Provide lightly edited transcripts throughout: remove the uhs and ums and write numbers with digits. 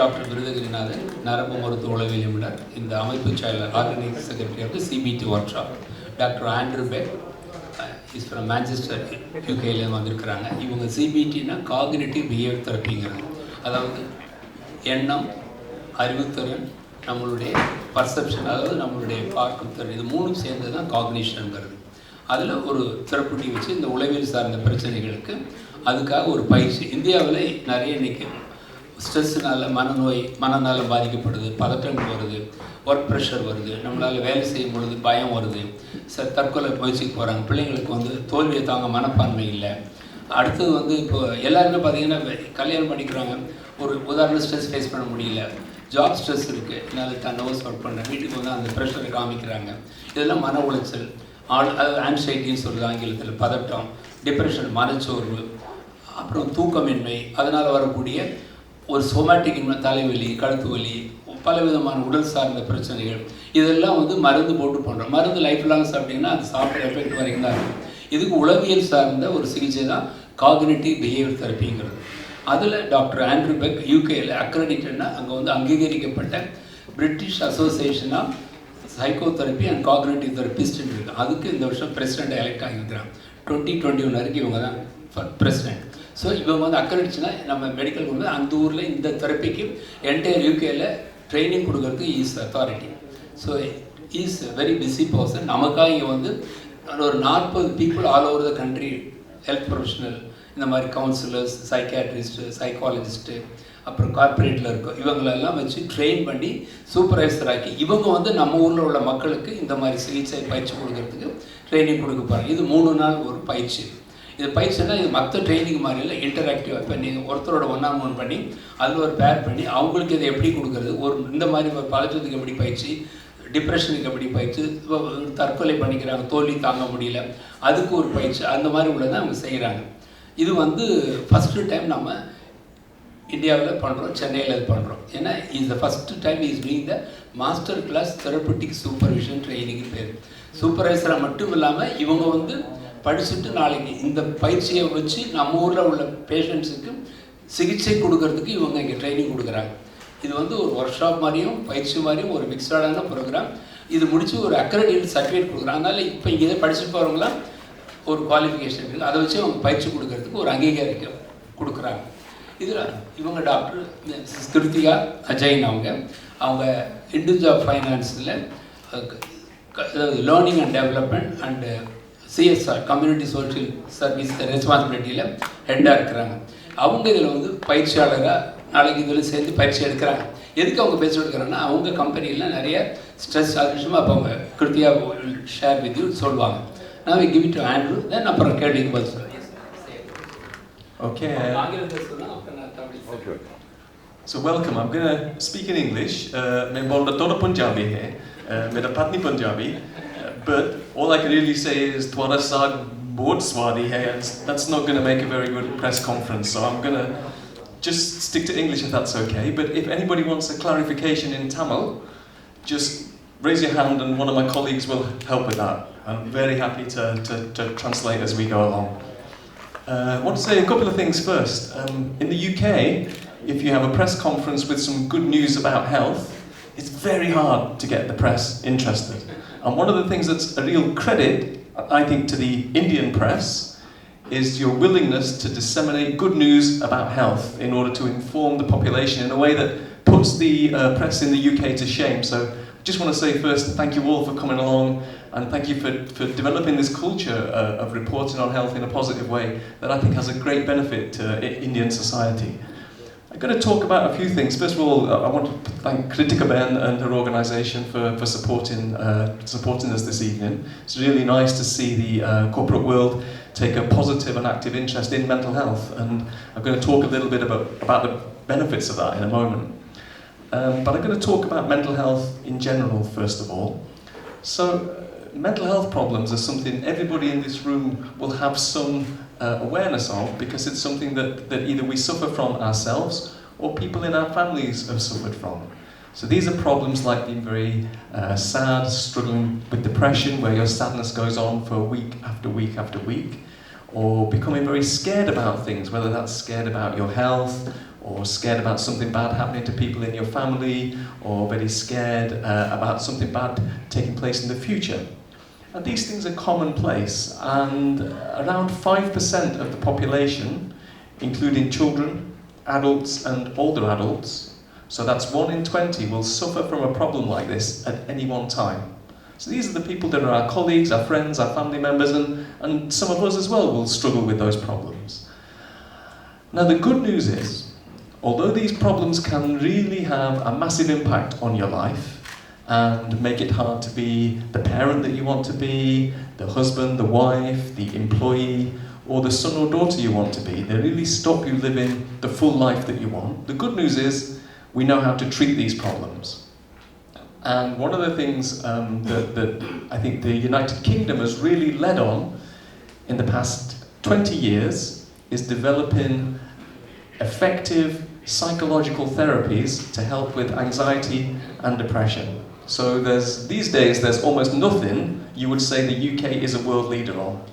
Doctor விருதுகிரிநாதன், நரம்பு மருத்துவ உளவியல் நிபுணர், இந்த அமைப்பு செயலர், organising secretary of CBT workshop. Doctor Andrew Beck is from Manchester, யூகேலேருந்து வந்திருக்கிறாங்க. இவங்க CBTனா காக்னிட்டிவ் பிஹேவியர் தெரப்பிங்கிறது, அதாவது எண்ணம், அறிவுத்திறன், நம்மளுடைய பர்செப்ஷன், அதாவது நம்மளுடைய பார்க்கும் திறன், இது மூணும் சேர்ந்து தான் காக்னிஷனுங்கிறது. அதில் ஒரு தெரப்பியூட்டிக் வச்சு இந்த உளவியல் சார்ந்த பிரச்சனைகளுக்கு அதுக்காக ஒரு பயிற்சி. இந்தியாவில் நிறைய இன்றைக்கி ஸ்ட்ரெஸ்ஸுனால மனநலம் பாதிக்கப்படுது, பதட்டங்கள் வருது, ஒர்க் ப்ரெஷர் வருது, நம்மளால் வேலை செய்யும் பொழுது பயம் வருது, தற்கொலை முயற்சிக்கு போகிறாங்க, பிள்ளைங்களுக்கு வந்து தோல்வியை தாங்க மனப்பான்மை இல்லை. அடுத்தது வந்து இப்போ எல்லாருமே பார்த்திங்கன்னா கல்யாணம் பண்ணிக்கிறாங்க, ஒரு உதாரண ஸ்ட்ரெஸ் ஃபேஸ் பண்ண முடியல, ஜாப் ஸ்ட்ரெஸ் இருக்குது, என்னால் டர்ன்ஓவர்ஸ் ஒர்க் பண்ணுறேன், வீட்டுக்கு வந்து அந்த ப்ரெஷரை காமிக்கிறாங்க. இதெல்லாம் மன உளைச்சல், அதாவது ஆன்சைட்டின்னு சொல்லுது ஆங்கிலத்தில், பதட்டம், டிப்ரெஷன், மனச்சோர்வு, அப்புறம் தூக்கமின்மை, அதனால் வரக்கூடிய ஒரு சோமேட்டிக் தலைவலி, கழுத்து வலி, பலவிதமான உடல் சார்ந்த பிரச்சனைகள், இதெல்லாம் வந்து மருந்து போட்டு பண்ணுறோம். மருந்து லைஃப் லாங் சாப்பிட்டிங்கன்னா அது சாப்பிட்ற எஃபெக்ட் வரைக்கும் தான் இருக்கும். இதுக்கு உளவியல் சார்ந்த ஒரு சிகிச்சை தான் காக்னிட்டிவ் பிஹேவியர் தெரப்பிங்கிறது. அதில் டாக்டர் ஆண்ட்ரூ பெக் யூகேயில் அக்ரெடிட்டட்னா அங்கே வந்து அங்கீகரிக்கப்பட்ட British association of psychotherapy and cognitive தெரபிஸ்ட்னு இருக்குது. அதுக்கு இந்த வருஷம் பிரசிடெண்ட் எலெக்ட் ஆகியிருக்கிறாங்க. 2021 வரைக்கும் இவங்க தான் பிரசிடெண்ட். ஸோ இவங்க வந்து அக்ரெடிட்ஸ்னா நம்ம மெடிக்கல் வந்து அந்த ஊரில் இந்த தெரப்பிக்கு என்டையர் யூகேயில் ட்ரைனிங் கொடுக்கறதுக்கு is authority. So is very busy person. நமக்காக இங்கே வந்து ஒரு 40 people all over the country, health professional, இந்த மாதிரி கவுன்சிலர்ஸ், சைக்கியாட்ரிஸ்ட்டு, சைக்காலஜிஸ்ட்டு, அப்புறம் கார்ப்பரேட்டில் இருக்கும், இவங்களெல்லாம் வச்சு ட்ரெயின் பண்ணி சூப்பர்வைசர் ஆக்கி இவங்க வந்து நம்ம ஊரில் உள்ள மக்களுக்கு இந்த மாதிரி சிகிச்சை பயிற்சி கொடுக்கறதுக்கு ட்ரைனிங் கொடுக்க போகிறாங்க. இது 3 நாள் ஒரு பயிற்சி. இது பயிற்சினா இது மற்ற ட்ரைனிங் மாதிரி இல்லை, இன்டராக்டிவாக. இப்போ நீங்கள் ஒருத்தரோட 1-on-1 பண்ணி அதில் ஒரு பேர் பண்ணி அவங்களுக்கு இதை எப்படி கொடுக்குறது, ஒரு இந்த மாதிரி ஒரு பதற்றத்துக்கு எப்படி பயிற்சி, டிப்ரெஷனுக்கு எப்படி பயிற்சி, தற்கொலை பண்ணிக்கிறாங்க, தோல்வி தாங்க முடியல, அதுக்கு ஒரு பயிற்சி, அந்த மாதிரி உள்ளதை அவங்க செய்கிறாங்க. இது வந்து ஃபஸ்ட்டு டைம் நம்ம இந்தியாவில் பண்ணுறோம், சென்னையில் இது பண்ணுறோம். ஏன்னா is the first time is doing the master class therapeutic supervision training பேர். சூப்பர்வைசராக மட்டும் இல்லாமல் இவங்க வந்து படிச்சுட்டு நாளைக்கு இந்த பயிற்சியை வச்சு நம்ம ஊரில் உள்ள பேஷண்ட்ஸுக்கு சிகிச்சை கொடுக்கறதுக்கு இவங்க இங்கே ட்ரைனிங் கொடுக்குறாங்க. இது வந்து ஒரு ஒர்க் ஷாப் மாதிரியும் பயிற்சி மாதிரியும் ஒரு மிக்சடான ப்ரோக்ராம். இது முடித்து ஒரு அக்ரெடிட் சர்டிஃபிகேட் கொடுக்குறாங்க. அதனால் இப்போ இங்கே படிச்சுட்டு போகிறவங்களாம் ஒரு குவாலிஃபிகேஷன் இருக்குது, அதை வச்சு அவங்க பயிற்சி கொடுக்கறதுக்கு ஒரு அங்கீகாரம் கொடுக்குறாங்க. இதில் இவங்க டாக்டர் கிருத்திகா அஜயின், அவங்க இண்டிவிஜுவல் ஆஃப் ஃபைனான்ஸில் learning and development and CSR community social service ரெஸ்பான்சிபிலிட்டியில் ஹெட்டாக இருக்கிறாங்க. அவங்க இதில் வந்து பயிற்சியாளராக நாளைக்கு இதில் சேர்ந்து பயிற்சி எடுக்கிறாங்க. எதுக்கு அவங்க பயிற்சி எடுக்கிறாங்கன்னா அவங்க கம்பெனியில் நிறைய ஸ்ட்ரெஸ் அது விஷயமா அப்போ அவங்க கிருத்தியா ஷேர் வித் யூ சொல்லுவாங்க. நான் we give it to Andrew, then அப்புறம் கேள்விக்கு பதில் சொல்லுவேன். Okay. So welcome. I'm going to speak in English. मैं बोलना थोड़ा पंजाबी है, मेरा पत्नी Punjabi, but all I can really say is थोड़ा साग बहुत स्वादी है, and that's not going to make a very good press conference. So I'm going to just stick to English if that's okay. But if anybody wants a clarification in Tamil, just raise your hand and one of my colleagues will help with that. I'm very happy to translate as we go along. I want to say a couple of things first. In the UK, if you have a press conference with some good news about health, it's very hard to get the press interested. And one of the things that's a real credit, I think, to the Indian press is your willingness to disseminate good news about health in order to inform the population in a way that puts the press in the UK to shame. So I just want to say first, thank you all for coming along, and thank you for developing this culture of reporting on health in a positive way that I think has a great benefit to Indian society. I'm going to talk about a few things. First of all, I want to thank Kritika Ben and her organisation for supporting us this evening. It's really nice to see the corporate world take a positive and active interest in mental health, and I'm going to talk a little bit about the benefits of that in a moment. But I'm going to talk about mental health in general first of all. So mental health problems are something everybody in this room will have some awareness of, because it's something that either we suffer from ourselves or people in our families have suffered from. So these are problems like being very sad, struggling with depression, where your sadness goes on for week after week after week, or becoming very scared about things, whether that's scared about your health, or scared about something bad happening to people in your family, or very scared about something bad taking place in the future. And these things are commonplace, and around 5% of the population, including children, adults and older adults, so that's 1 in 20, will suffer from a problem like this at any one time. So these are the people that are our colleagues, our friends, our family members, and some of us as well will struggle with those problems. Now the good news is, although these problems can really have a massive impact on your life and make it hard to be the parent that you want to be, the husband, the wife, the employee, or the son or daughter you want to be, they really stop you living the full life that you want. The good news is, we know how to treat these problems. And one of the things that I think the United Kingdom has really led on in the past 20 years is developing effective psychological therapies to help with anxiety and depression. So these days there's almost nothing you would say the UK is a world leader on.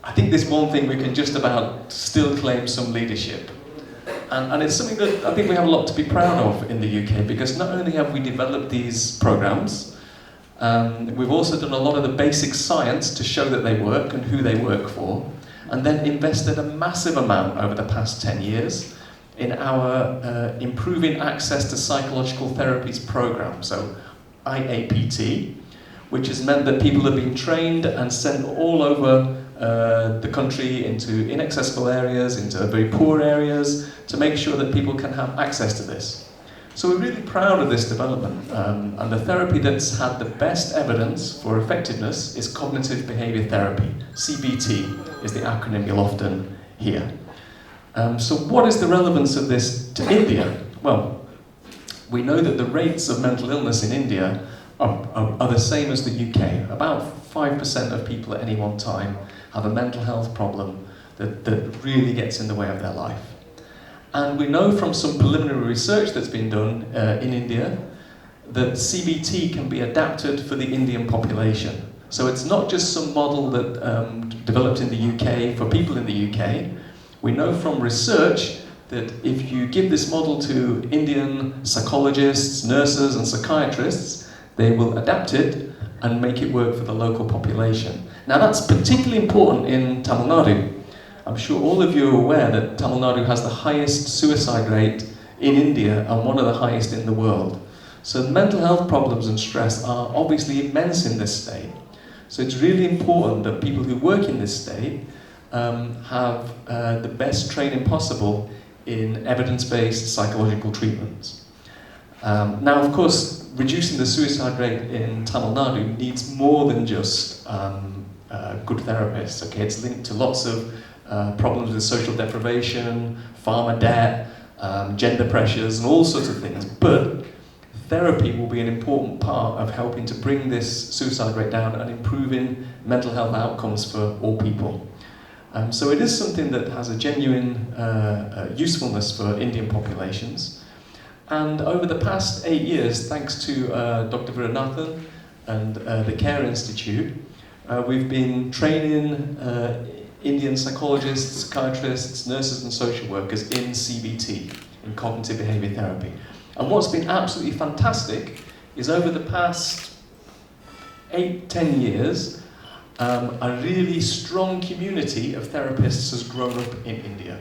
I think there's one thing we can just about still claim some leadership. And it's something that I think we have a lot to be proud of in the UK, because not only have we developed these programs, we've also done a lot of the basic science to show that they work and who they work for, and then invested a massive amount over the past 10 years in our Improving Access to Psychological Therapies program, so IAPT, which has meant that people have been trained and sent all over the country into inaccessible areas, into very poor areas, to make sure that people can have access to this. So we're really proud of this development, and the therapy that's had the best evidence for effectiveness is cognitive behaviour therapy. CBT is the acronym you'll often hear. So what is the relevance of this to India? Well, we know that the rates of mental illness in India are the same as the UK. About 5% of people at any one time have a mental health problem that really gets in the way of their life. And we know from some preliminary research that's been done in India that CBT can be adapted for the Indian population. So it's not just some model that developed in the UK for people in the UK. We know from research that if you give this model to Indian psychologists, nurses and psychiatrists, they will adapt it and make it work for the local population. Now that's particularly important in Tamil Nadu. I'm sure all of you are aware that Tamil Nadu has the highest suicide rate in India and one of the highest in the world. So mental health problems and stress are obviously immense in this state. So it's really important that people who work in this state have the best training possible in evidence-based psychological treatments. Now, of course, reducing the suicide rate in Tamil Nadu needs more than just good therapists. Okay, it's linked to lots of problems with social deprivation, farmer debt, gender pressures, and all sorts of things. But therapy will be an important part of helping to bring this suicide rate down and improving mental health outcomes for all people. So it is something that has a genuine usefulness for Indian populations. And over the past 8 years, thanks to Dr. Viranathan and the Care Institute, we've been training Indian psychologists, psychiatrists, nurses and social workers in CBT, in cognitive behaviour therapy. And what's been absolutely fantastic is over the past 8-10 years, a really strong community of therapists has grown up in India.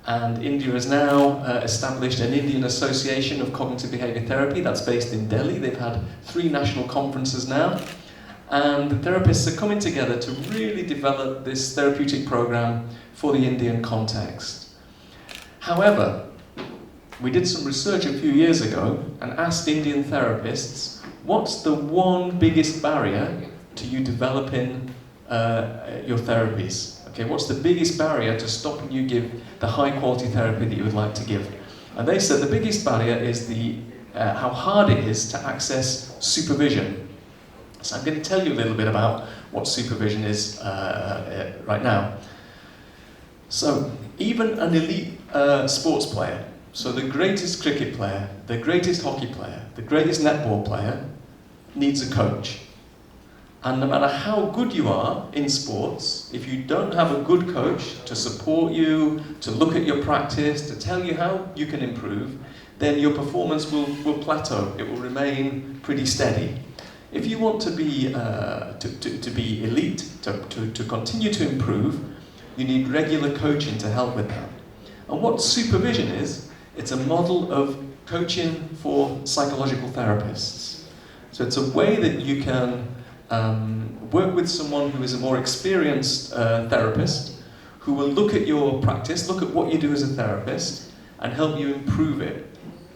And India has now established an Indian Association of Cognitive Behaviour Therapy that's based in Delhi. They've had 3 national conferences now. And the therapists are coming together to really develop this therapeutic program for the Indian context. However, we did some research a few years ago and asked Indian therapists, what's the one biggest barrier to you developing your therapies? Okay, what's the biggest barrier to stopping you give the high quality therapy that you would like to give? And they said the biggest barrier is how hard it is to access supervision. So I'm going to tell you a little bit about what supervision is right now. So even an elite sports player, so the greatest cricket player, the greatest hockey player, the greatest netball player needs a coach. And no matter how good you are in sports, if you don't have a good coach to support you, to look at your practice, to tell you how you can improve, then your performance will plateau. It will remain pretty steady. If you want to be elite, to continue to improve, you need regular coaching to help with that. And what supervision is, it's a model of coaching for psychological therapists. So it's a way that you can work with someone who is a more experienced therapist, who will look at your practice, look at what you do as a therapist, and help you improve it.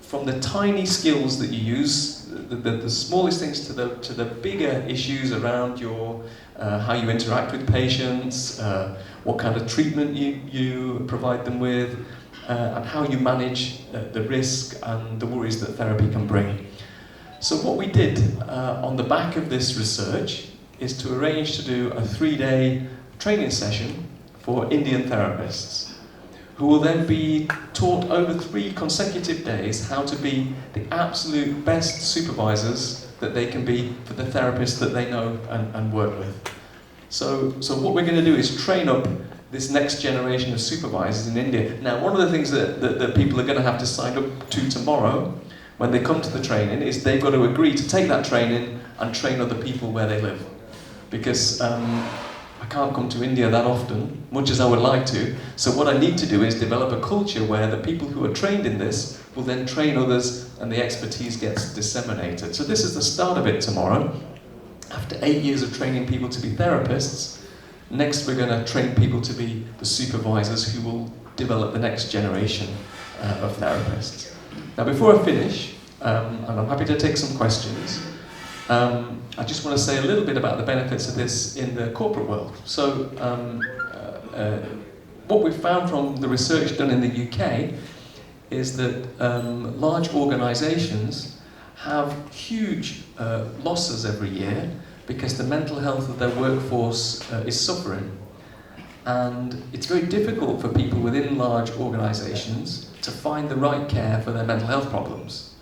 From the tiny skills that you use, the smallest things to the bigger issues around your how you interact with patients, what kind of treatment you provide them with, and how you manage the risk and the worries that therapy can bring. So what we did on the back of this research is to arrange to do a 3-day training session for Indian therapists, who will then be taught over 3 consecutive days how to be the absolute best supervisors that they can be for the therapists that they know and work with. So what we're going to do is train up this next generation of supervisors in India. Now, one of the things that people are going to have to sign up to tomorrow when they come to the training is they've got to agree to take that training and train other people where they live. Because I can't come to India that often, much as I would like to, so what I need to do is develop a culture where the people who are trained in this will then train others and the expertise gets disseminated. So this is the start of it tomorrow. After 8 years of training people to be therapists, next we're going to train people to be the supervisors who will develop the next generation of therapists. Now before I finish, and I'm happy to take some questions, I just want to say a little bit about the benefits of this in the corporate world. So what we found from the research done in the UK is that large organisations have huge losses every year because the mental health of their workforce is suffering. And it's very difficult for people within large organisations to find the right care for their mental health problems.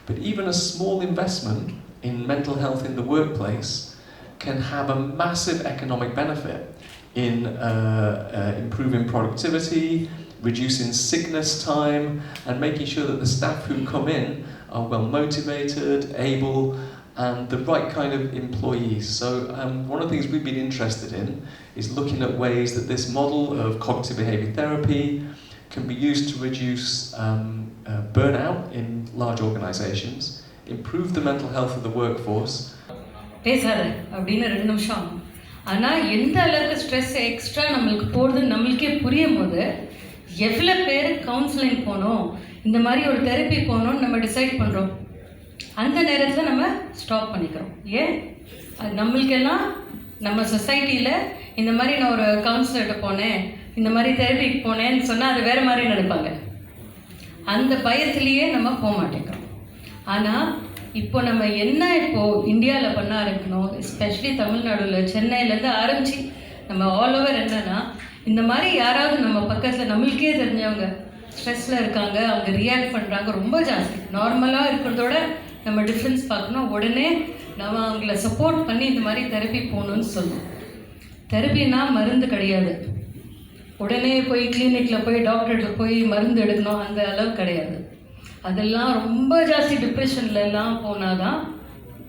But even a small investment in mental health in the workplace can have a massive economic benefit in improving productivity, reducing sickness time, and making sure that the staff who come in are well motivated, able, and the right kind of employees. So one of the things we've been interested in is looking at ways that this model of cognitive behaviour therapy can be used to reduce burnout in large organisations, improve the mental health of the workforce. பேசாத அப்படின்னு 2 நிமிஷம். ஆனால் எந்த அளவுக்கு stress extra நம்மளுக்கு போடுதுன்னு நம்மளுக்கே புரியும் போது எவ்வளோ பேர் கவுன்சிலிங் போகணும், இந்த மாதிரி ஒரு தெரப்பி போகணும்னு நம்ம டிசைட் பண்ணுறோம். அந்த நேரத்தில் நம்ம ஸ்டாப் பண்ணிக்கிறோம். ஏன்? அது நம்மளுக்கெல்லாம் நம்ம சொசைட்டியில் இந்த மாதிரி நான் ஒரு கவுன்சிலர்கிட்ட போனேன், இந்த மாதிரி தெரப்பிக்கு போனேன்னு சொன்னால் அது வேறு மாதிரி நினைப்பாங்க. அந்த பயத்துலேயே நம்ம போக மாட்டேங்கிறோம். ஆனால் இப்போ நம்ம என்ன இப்போது இந்தியாவில் பண்ண ஆரம்பிக்கணும், எஸ்பெஷலி தமிழ்நாடுல சென்னையிலேருந்து ஆரம்பித்து நம்ம ஆல் ஓவர் என்னென்னா, இந்த மாதிரி யாராவது நம்ம பக்கத்தில் நம்மளுக்கே தெரிஞ்சவங்க ஸ்ட்ரெஸ்ஸில் இருக்காங்க, அவங்க ரியாக்ட் பண்ணுறாங்க ரொம்ப ஜாஸ்தி, நார்மலாக இருக்கிறதோட நம்ம டிஃப்ரென்ஸ் பார்க்கணும், உடனே நம்ம அவங்கள சப்போர்ட் பண்ணி இந்த மாதிரி தெரப்பி போகணுன்னு சொல்லுவோம். தெரப்பினா மருந்து கிடையாது, உடனே போய் கிளினிக்கில் போய் டாக்டர்கிட்ட போய் மருந்து எடுக்கணும் அந்த அளவு கிடையாது. அதெல்லாம் ரொம்ப ஜாஸ்தி டிப்ரெஷன்லலாம் போனால் தான்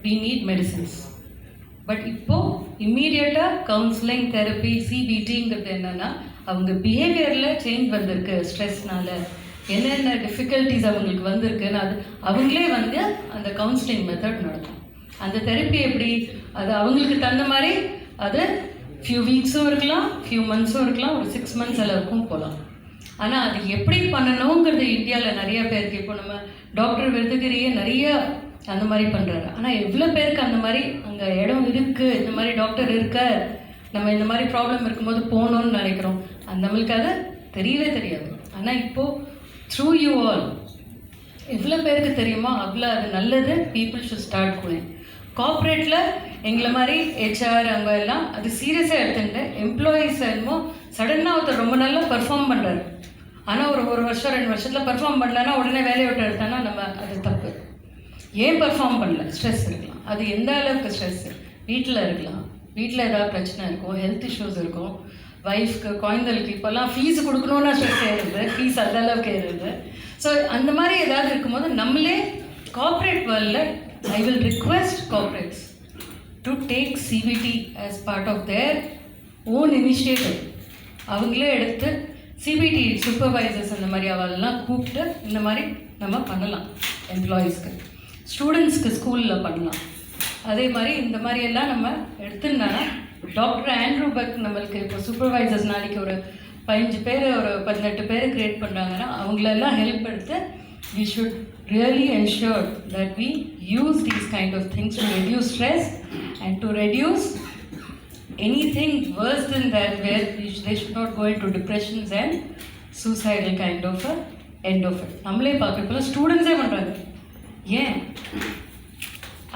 we need medicines. பட் இப்போது இம்மீடியட்டாக கவுன்சிலிங் தெரப்பி சிபிடிங்கிறது என்னென்னா, அவங்க பிஹேவியரில் சேஞ்ச் வந்திருக்கு, ஸ்ட்ரெஸ்னால் என்னென்ன டிஃபிகல்ட்டிஸ் அவங்களுக்கு வந்திருக்குன்னு அது அவங்களே வந்து அந்த கவுன்சிலிங் மெத்தட் நடத்தும். அந்த தெரப்பி எப்படி, அது அவங்களுக்கு தகுந்த மாதிரி அது ஃபியூ வீக்ஸும் இருக்கலாம், ஃபியூ மந்த்ஸும் இருக்கலாம், ஒரு 6 months அளவுக்கும் போகலாம். ஆனால் அது எப்படி பண்ணணுங்கிறது இந்தியாவில் நிறைய பேருக்கு, இப்போ நம்ம டாக்டர் விருதுகிரியே நிறைய அந்த மாதிரி பண்ணுறாரு. ஆனால் எவ்வளோ பேருக்கு அந்த மாதிரி அங்கே இடம் இருக்குது, இந்த மாதிரி டாக்டர் இருக்க, நம்ம இந்த மாதிரி ப்ராப்ளம் இருக்கும்போது போகணுன்னு நினைக்கிறோம், அது நம்மளுக்கு அது தெரியவே தெரியாது. ஆனால் இப்போது த்ரூ யூ ஆல் எவ்வளோ பேருக்கு தெரியுமோ அவ்வளோ அது நல்லது. People should start going. கார்ப்பரேட்டில் எங்களை மாதிரி ஹெச்ஆர் அவங்க எல்லாம் அது சீரியஸாக எடுத்துட்டு எம்ப்ளாயீஸ் என்னமோ சடனாக ஒருத்தர் ரொம்ப நல்லா பர்ஃபார்ம் பண்ணுறாரு, ஆனால் ஒரு வருஷம் 2 வருஷத்தில் பர்ஃபார்ம் பண்ணலன்னா உடனே வேலையை விட்டு எடுத்தானா நம்ம அது தப்பு. ஏன் பர்ஃபார்ம் பண்ணல? ஸ்ட்ரெஸ் இருக்கலாம். அது எந்த அளவுக்கு ஸ்ட்ரெஸ்ஸு, வீட்டில் இருக்கலாம், வீட்டில் ஏதாவது பிரச்சனை இருக்கும், ஹெல்த் இஷ்யூஸ் இருக்கும், ஒய்ஃப்க்கு குழந்தைகளுக்கு இப்போல்லாம் ஃபீஸ் கொடுக்கணுன்னா ஸ்ட்ரெஸ் ஏறுது, ஃபீஸ் அந்த அளவுக்கு ஏறுது. ஸோ அந்த மாதிரி ஏதாவது இருக்கும்போது நம்மளே கார்ப்பரேட் வேர்ல்டில் I will request corporates to take CBT as part of their own initiative. அவங்களே எடுத்து CBT சூப்பர்வைசர்ஸ் அந்த மாதிரி அவெல்லாம் கூப்பிட்டு இந்த மாதிரி நம்ம பண்ணலாம். எம்ப்ளாயீஸ்க்கு, ஸ்டூடெண்ட்ஸ்க்கு ஸ்கூலில் பண்ணலாம். அதே மாதிரி இந்த மாதிரியெல்லாம் நம்ம எடுத்துருந்தோன்னா டாக்டர் ஆண்ட்ரூ பெக் நம்மளுக்கு இப்போ சூப்பர்வைசர்ஸ் நாளைக்கு ஒரு 15 பேர் ஒரு 18 பேர் க்ரியேட் பண்ணுறாங்கன்னா அவங்களெல்லாம் ஹெல்ப் எடுத்து we should really ensure that we use these kind of things to reduce stress and to reduce anything worse than that where they should not go into depressions and suicidal kind of a end of it. நம்மளே பார்க்குறப்போ ஸ்டூடெண்ட்ஸே பண்ணுறாங்க. ஏன்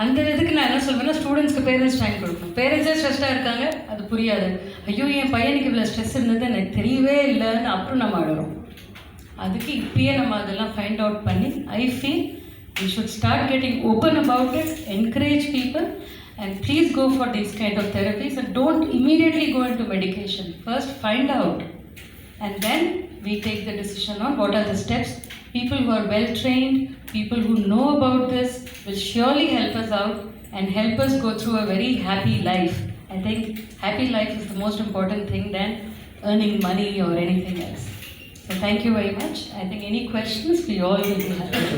அந்த இதுக்கு நான் என்ன சொல்வேன்னா, ஸ்டூடெண்ட்ஸ்க்கு parents time கொடுக்கணும். பேரண்ட்ஸே ஸ்ட்ரெஸ்டாக இருக்காங்க, அது புரியாது. ஐயோ என் பையனுக்கு இவ்வளோ ஸ்ட்ரெஸ் இருந்தது எனக்கு தெரியவே இல்லைன்னு அப்புறம் நம்ம அழுறோம். அதுக்கு இப்பயே நம்ம அதெல்லாம் ஃபைண்ட் அவுட் பண்ணி I feel we should start getting open about it, encourage people, and please go for these kind of therapies and don't immediately go into medication. First find out and then we take the decision on what are the steps. People who are well trained, people who know about this will surely help us out and help us go through a very happy life. I think happy life is the most important thing than earning money or anything else. So thank you very much. I think any questions we all will be happy to